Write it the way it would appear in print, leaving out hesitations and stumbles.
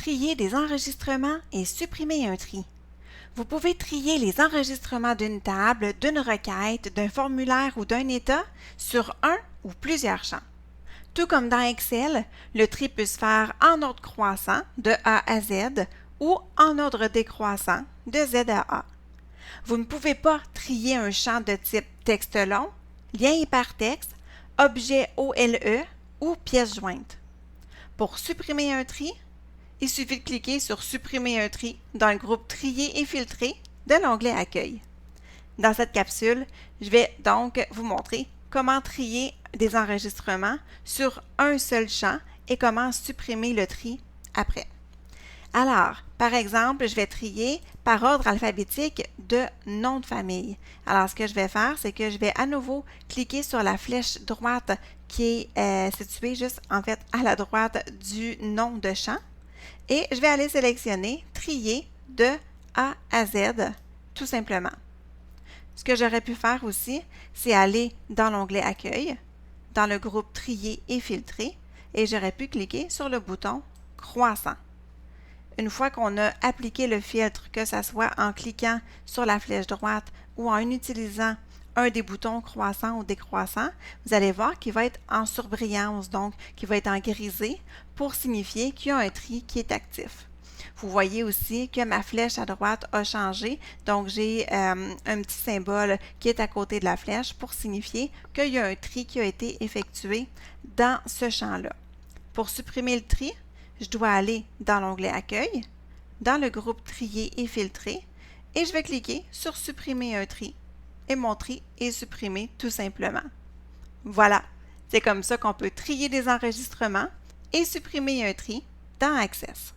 trier des enregistrements et supprimer un tri. Vous pouvez trier les enregistrements d'une table, d'une requête, d'un formulaire ou d'un état sur un ou plusieurs champs. Tout comme dans Excel, le tri peut se faire en ordre croissant de A à Z ou en ordre décroissant de Z à A. Vous ne pouvez pas trier un champ de type texte long, lien hypertexte, objet OLE ou pièce jointe. Pour supprimer un tri, il suffit de cliquer sur Supprimer un tri dans le groupe Trier et filtrer de l'onglet Accueil. Dans cette capsule, je vais donc vous montrer comment trier des enregistrements sur un seul champ et comment supprimer le tri après. Alors, par exemple, je vais trier par ordre alphabétique de nom de famille. Alors, ce que je vais faire, c'est que je vais à nouveau cliquer sur la flèche droite qui est située juste en fait à la droite du nom de champ et je vais aller sélectionner Trier de A à Z tout simplement. Ce que j'aurais pu faire aussi, c'est aller dans l'onglet Accueil, dans le groupe Trier et filtrer et j'aurais pu cliquer sur le bouton Croissant. Une fois qu'on a appliqué le filtre, que ce soit en cliquant sur la flèche droite ou en utilisant un des boutons croissant ou décroissant, vous allez voir qu'il va être en surbrillance, donc qui va être en grisé pour signifier qu'il y a un tri qui est actif. Vous voyez aussi que ma flèche à droite a changé, donc j'ai un petit symbole qui est à côté de la flèche pour signifier qu'il y a un tri qui a été effectué dans ce champ-là. Pour supprimer le tri, je dois aller dans l'onglet Accueil, dans le groupe Trier et filtrer, et je vais cliquer sur Supprimer un tri, et mon tri est supprimé tout simplement. Voilà, c'est comme ça qu'on peut trier des enregistrements et supprimer un tri dans Access.